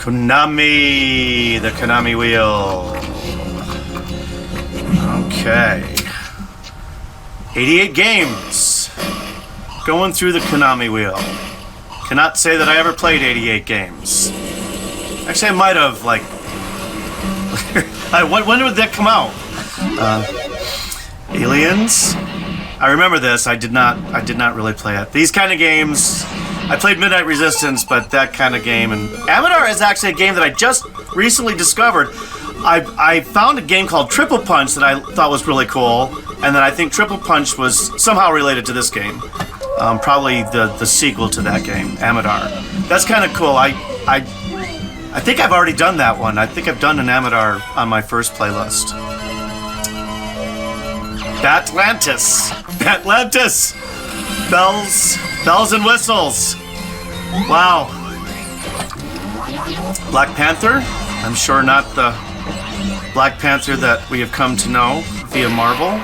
Konami, the Konami wheel. Okay. 88 games. Going through the Konami wheel. Cannot say that I ever played 88 games. Actually, I might have, like... when did that come out? Aliens? I remember this. I did not really play it. These kind of games... I played Midnight Resistance, but that kind of game. And Amador is actually a game that I just recently discovered. I found a game called Triple Punch that I thought was really cool, and then I think Triple Punch was somehow related to this game. Probably the sequel to that game, Amador. That's kind of cool. I think I've already done that one. I think I've done an Amador on my first playlist. Batlantis. Batlantis. Bells and whistles. Wow. Black Panther. I'm sure not the Black Panther that we have come to know via Marvel.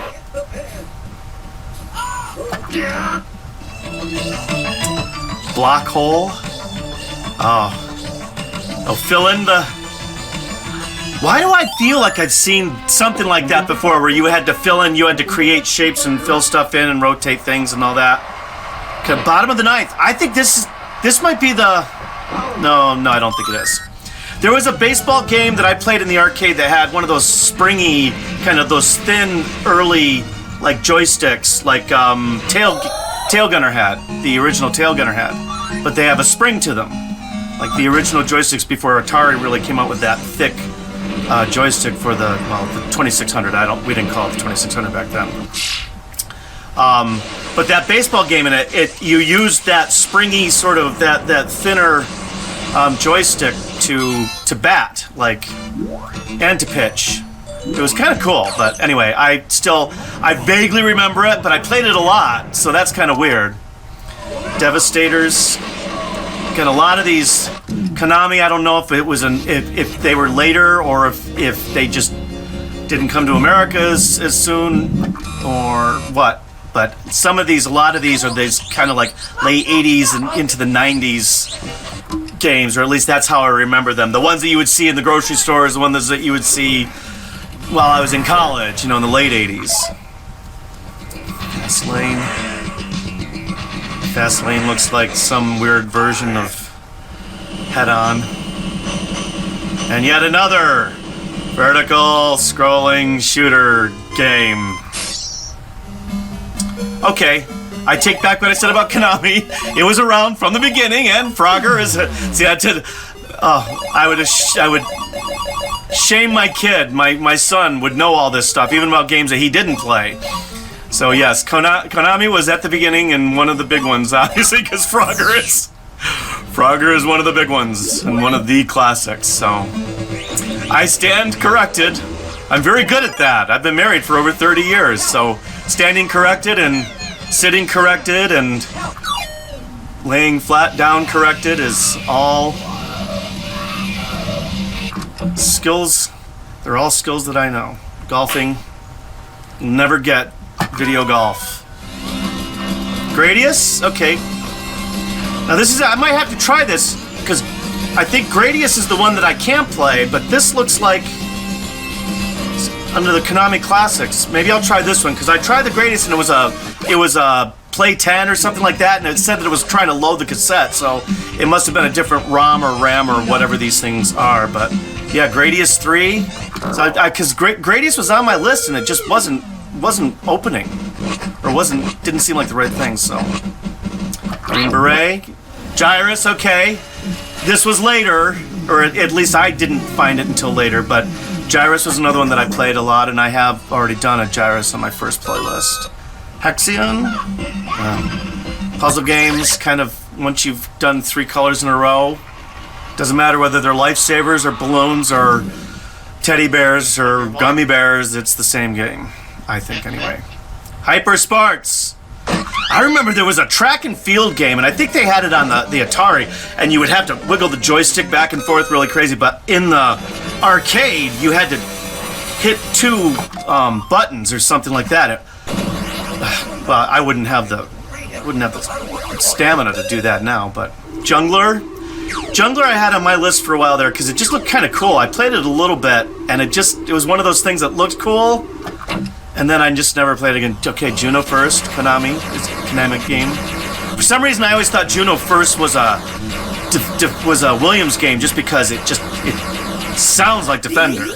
Black Hole. Oh, fill in the... Why do I feel like I've seen something like that before, where you had to fill in, you had to create shapes and fill stuff in and rotate things and all that? Okay, bottom of the ninth. I think this might be the... No, I don't think it is. There was a baseball game that I played in the arcade that had one of those springy, kind of those thin, early, like joysticks, like Tail Gunner had. The original Tail Gunner had. But they have a spring to them. Like the original joysticks before Atari really came out with that thick joystick for the 2600. We didn't call it the 2600 back then. But that baseball game in it you used that springy sort of that thinner joystick to bat, like, and to pitch. It was kind of cool, but anyway, I vaguely remember it, but I played it a lot, so that's kind of weird. Devastators. Got a lot of these Konami. I don't know if it was if they were later or if they just didn't come to America as soon or what. But a lot of these are these kind of like late 80s and into the 90s games, or at least that's how I remember them. The ones that you would see in the grocery stores, the ones that you would see while I was in college, in the late 80s. Fastlane looks like some weird version of Head-On. And yet another vertical scrolling shooter game. Okay, I take back what I said about Konami. It was around from the beginning, and Frogger is... I would shame my kid. My son would know all this stuff, even about games that he didn't play. So yes, Konami was at the beginning and one of the big ones, obviously, because Frogger is one of the big ones and one of the classics. So I stand corrected. I'm very good at that. I've been married for over 30 years, so standing corrected and sitting corrected and laying flat down corrected is all skills. They're all skills that I know. Golfing, never get video golf. Gradius? Okay. Now I might have to try this, because I think Gradius is the one that I can't play, but this looks like it's under the Konami Classics. Maybe I'll try this one, because I tried the Gradius and it was a Play 10 or something like that, and it said that it was trying to load the cassette, so it must have been a different ROM or RAM or whatever these things are. But yeah, Gradius 3. So because Gradius was on my list and it just wasn't opening, or didn't seem like the right thing. So Green Beret, Gyrus. Okay, this was later, or at least I didn't find it until later. But Gyrus was another one that I played a lot, and I have already done a Gyrus on my first playlist. Hexion, puzzle games. Kind of once you've done 3 colors in a row, doesn't matter whether they're lifesavers or balloons or teddy bears or gummy bears. It's the same game, I think, anyway. Hyper Sparks. I remember there was a track and field game, and I think they had it on the Atari, and you would have to wiggle the joystick back and forth really crazy, but in the arcade, you had to hit 2 buttons or something like that. Well, I wouldn't have the stamina to do that now, but Jungler, Jungler I had on my list for a while there because it just looked kind of cool. I played it a little bit, and it was one of those things that looked cool, and then I just never played it again. Okay, Juno First, Konami. It's a Konami game. For some reason, I always thought Juno First was a Williams game just because it sounds like Defender,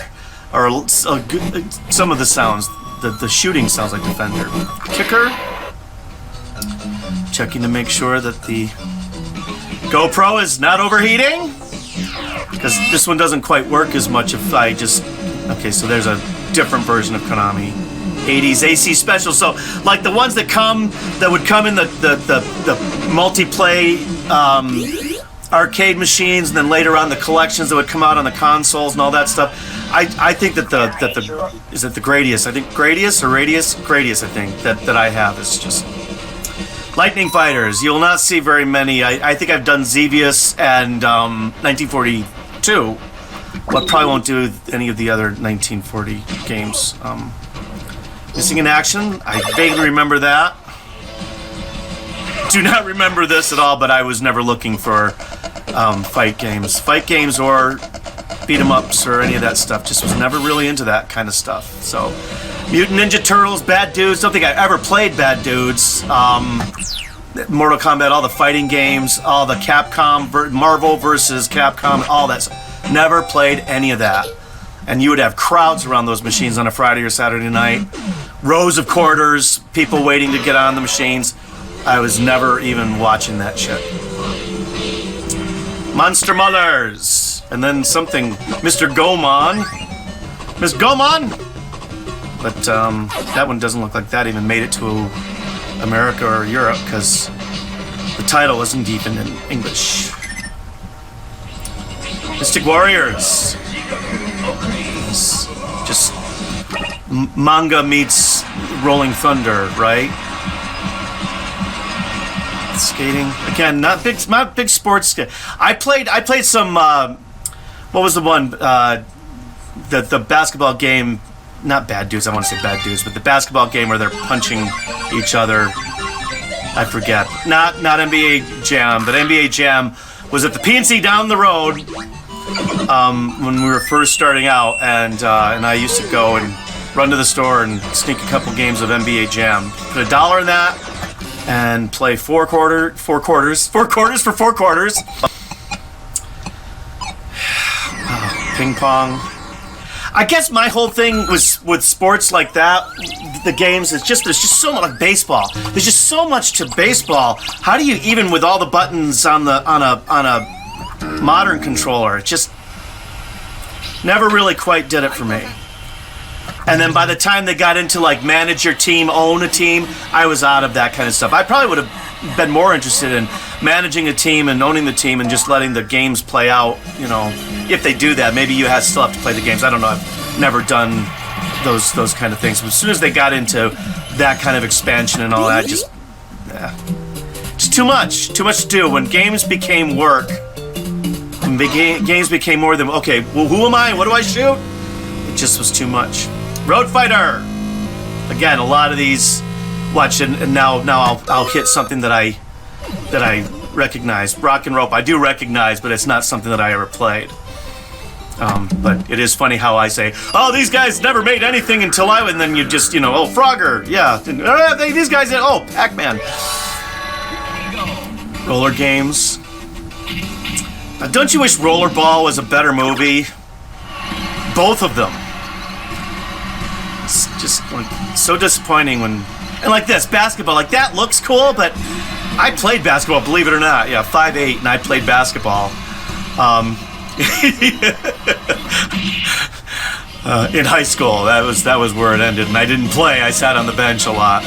or some of the sounds. The shooting sounds like Defender. Kicker. Checking to make sure that the GoPro is not overheating, because this one doesn't quite work as much if I just... Okay, so there's a different version of Konami. 80s AC special, so like the ones that would come in the multiplay arcade machines, and then later on the collections that would come out on the consoles and all that stuff. I think that is it the Gradius? I think Gradius or Radius? Gradius, I think, that I have is just... Lightning Fighters. You'll not see very many. I think I've done Xevious and 1942, but probably won't do any of the other 1940 games. Missing in Action. I vaguely remember that. Do not remember this at all, but I was never looking for fight games. Fight games or beat-em-ups or any of that stuff. Just was never really into that kind of stuff. So... Mutant Ninja Turtles, Bad Dudes. Don't think I ever played Bad Dudes. Mortal Kombat, all the fighting games, all the Capcom, Marvel versus Capcom, all that stuff. Never played any of that. And you would have crowds around those machines on a Friday or Saturday night. Rows of quarters, people waiting to get on the machines. I was never even watching that shit. Monster Mothers. And then something, Mr. Gomon. Miss Gomon? But that one doesn't look like that even made it to America or Europe, because the title wasn't even in English. Mystic Warriors. It's just manga meets Rolling Thunder, right? Skating again, not big sports. I played some. What was the one? The basketball game. Not Bad Dudes, I want to say Bad Dudes, but the basketball game where they're punching each other. I forget. Not NBA Jam, but NBA Jam was at the PNC down the road when we were first starting out, and I used to go and run to the store and sneak a couple games of NBA Jam. Put $1 in that and play four quarters for 4 quarters. Ping pong. I guess my whole thing was with sports like that, the games, there's just so much, like baseball. There's just so much to baseball. How do you, even with all the buttons on a modern controller, it just never really quite did it for me. And then by the time they got into like manage your team, own a team, I was out of that kind of stuff. I probably would have been more interested in managing a team and owning the team and just letting the games play out, you know, if they do that. Maybe you still have to play the games. I don't know. I've never done those kind of things. But as soon as they got into that kind of expansion and all that, just too much to do. When games became work, when games became more than, okay, well, who am I? What do I shoot? It just was too much. Road Fighter. Again, a lot of these. Watch, and now I'll hit something that I recognize. Rock and Rope, I do recognize, but it's not something that I ever played. But it is funny how I say, oh, these guys never made anything until and then you just, you know, oh, Frogger, yeah. These guys, oh, Pac-Man. Roller games. Don't you wish Rollerball was a better movie? Both of them. It's just like, so disappointing when... And like this, basketball, like that looks cool, but I played basketball, believe it or not. Yeah, 5'8", and I played basketball. In high school, that was where it ended, and I didn't play. I sat on the bench a lot.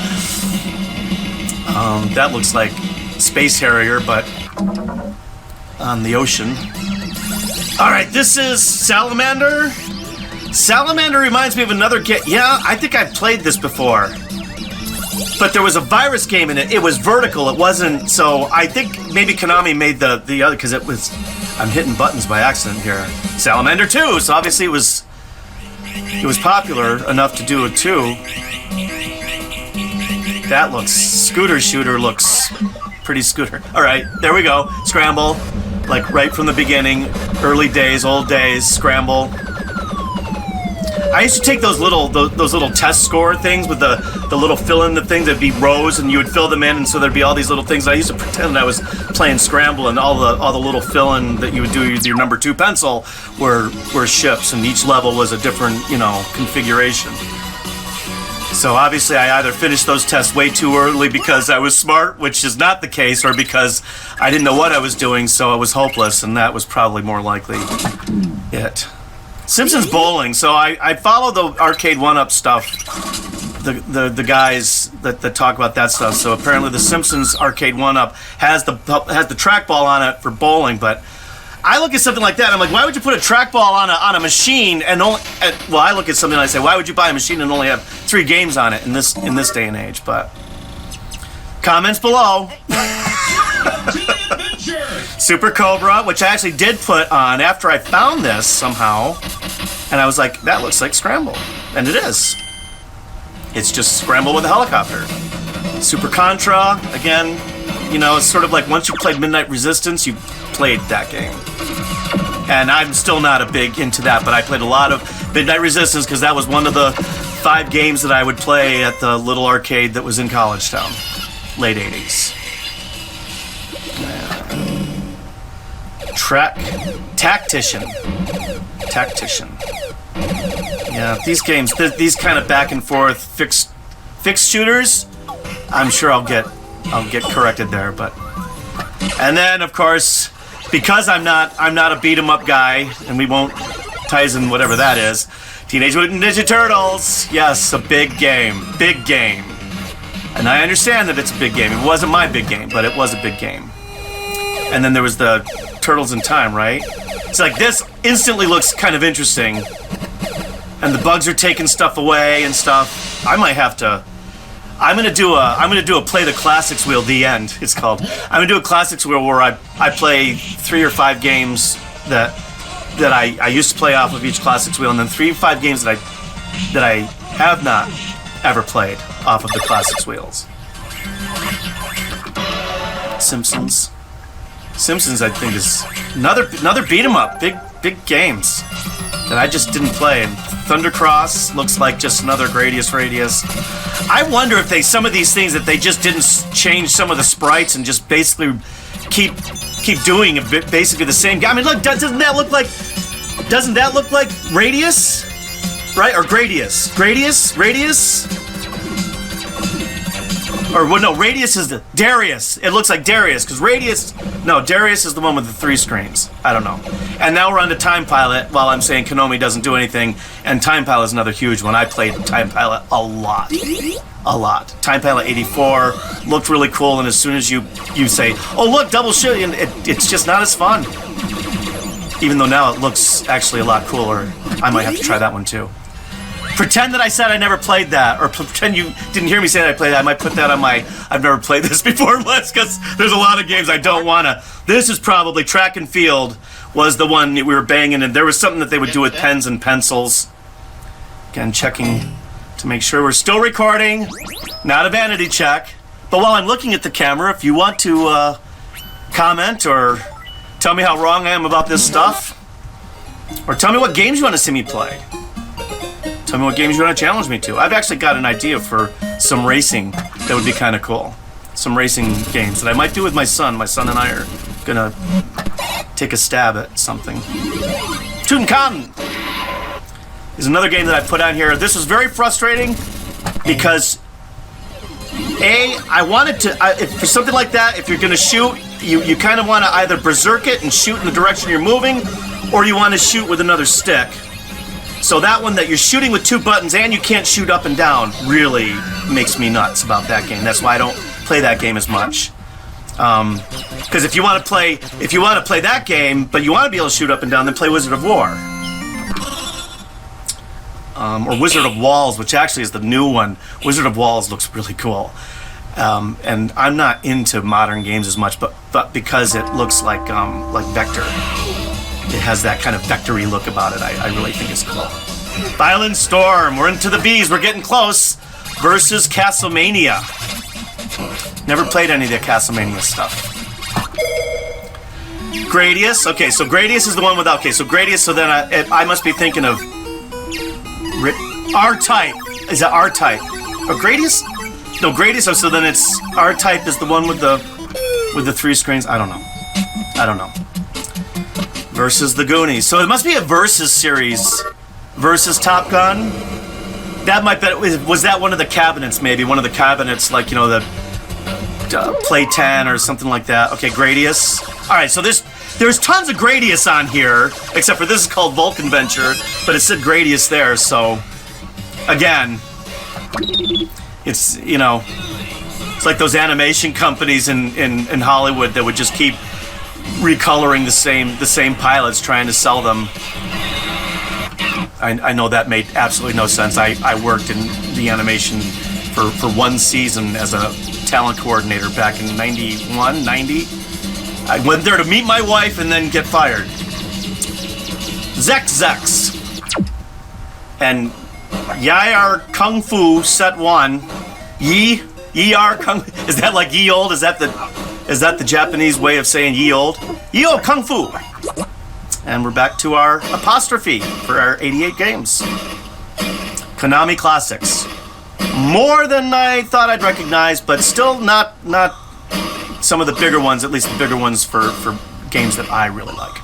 That looks like Space Harrier, but on the ocean. All right, this is Salamander. Salamander reminds me of another game. Yeah, I think I've played this before. But there was a virus game in it. It was vertical. It wasn't. So I think maybe Konami made the other, because it was. I'm hitting buttons by accident here. Salamander 2. So obviously it was popular enough to do it too. That looks, Scooter Shooter looks pretty Scooter. All right, there we go. Scramble. like right from the beginning, early days, old days, Scramble. I used to take those little test score things with the little fill-in the things. That'd be rows, and you would fill them in, and so there'd be all these little things. I used to pretend I was playing Scramble, and all the little fill-in that you would do with your number 2 pencil were ships, and each level was a different configuration. So obviously I either finished those tests way too early because I was smart, which is not the case, or because I didn't know what I was doing, so I was hopeless, and that was probably more likely it. Simpsons Bowling. So I follow the Arcade 1-Up stuff, the guys that talk about that stuff. So apparently the Simpsons Arcade 1-Up has the trackball on it for bowling, but I look at something like that, I'm like, why would you put a trackball on a machine and only? Well, I look at something and I say, why would you buy a machine and only have 3 games on it in this day and age? But comments below. Super Cobra, which I actually did put on after I found this somehow, and I was like, that looks like Scramble, and it is. It's just Scramble with a helicopter. Super Contra, again, it's sort of like once you played Midnight Resistance, you played that game. And I'm still not a big into that, but I played a lot of Midnight Resistance because that was one of the 5 games that I would play at the little arcade that was in College Town, late 80s. Tactician. Yeah, these games, these kind of back and forth fixed shooters, I'm sure I'll get corrected there, but. And then of course, because I'm not a beat 'em up guy, and we won't Tizen whatever that is. Teenage Mutant Ninja Turtles. Yes, a big game. And I understand that it's a big game. It wasn't my big game, but it was a big game. And then there was the Turtles in Time, right? It's like this instantly looks kind of interesting. And the bugs are taking stuff away and stuff. I might have to. I'm gonna do a play the classics wheel. The end. It's called. I'm gonna do a classics wheel where I play 3 or 5 games that I used to play off of each classics wheel, and then 3 or 5 games that I have not ever played off of the classics wheels. Simpsons, I think, is another beat 'em up. Big games that I just didn't play. And Thundercross looks like just another Gradius Radius. I wonder if some of these things that they just didn't change some of the sprites and just basically keep doing basically the same game. I mean, look, doesn't that look like Radius, right? Or Gradius? Radius? Or well, no, Radius is Darius. It looks like Darius because Darius is the one with the 3 screens. I don't know. And now we're on to Time Pilot. While I'm saying Konami doesn't do anything, and Time Pilot is another huge one. I played Time Pilot a lot. Time Pilot 84 looked really cool, and as soon as you say, "Oh look, double shoot," and it's just not as fun. Even though now it looks actually a lot cooler. I might have to try that one too. Pretend that I said I never played that, or pretend you didn't hear me say that I played that. I might put that on my I've never played this before list, because there's a lot of games I don't want to. This is probably Track and Field was the one that we were banging, and there was something that they would do with pens and pencils. Again, checking to make sure we're still recording, not a vanity check. But while I'm looking at the camera, if you want to comment or tell me how wrong I am about this stuff, or tell me what games you want to see me play. Tell me what games you want to challenge me to. I've actually got an idea for some racing that would be kind of cool. Some racing games that I might do with my son. My son and I are gonna take a stab at something. Tutankhamun is another game that I put on here. This was very frustrating because I wanted to, for something like that, if you're gonna shoot, you kind of want to either berserk it and shoot in the direction you're moving, or you want to shoot with another stick. So that one that you're shooting with 2 buttons and you can't shoot up and down really makes me nuts about that game. That's why I don't play that game as much. Because if you want to play that game, but you want to be able to shoot up and down, then play Wizard of War. Or Wizard of Walls, which actually is the new one. Wizard of Walls looks really cool. And I'm not into modern games as much, but because it looks like Vector. It has that kind of vectory look about it. I really think it's cool. Violent Storm. We're into the B's. We're getting close. Versus Castlemania. Never played any of the Castlemania stuff. Gradius. Okay, so Gradius is the one without. Okay, so Gradius. So then I must be thinking of R-Type. Is that R-Type? Or Gradius? No, Gradius. So then it's R-Type is the one with the 3 screens. I don't know. Versus the Goonies. So it must be a Versus series. Versus Top Gun. That might be. Was that one of the cabinets? Maybe one of the cabinets, like the Play 10 or something like that. Okay, Gradius. All right, so there's tons of Gradius on here, except for this is called Vulcan Venture, but it said Gradius there. So again, it's it's like those animation companies in Hollywood that would just keep recoloring the same pilots, trying to sell them. I know that made absolutely no sense. I worked in the animation for one season as a talent coordinator back in 91, 90. I went there to meet my wife and then get fired. Zex. And Yar Kung Fu Set 1. Ye are Kung. Is that like ye old? Is that the Japanese way of saying ye old? Ye old Kung Fu. And we're back to our apostrophe for our 88 games. Konami Classics. More than I thought I'd recognize, but still not some of the bigger ones, at least the bigger ones for games that I really like.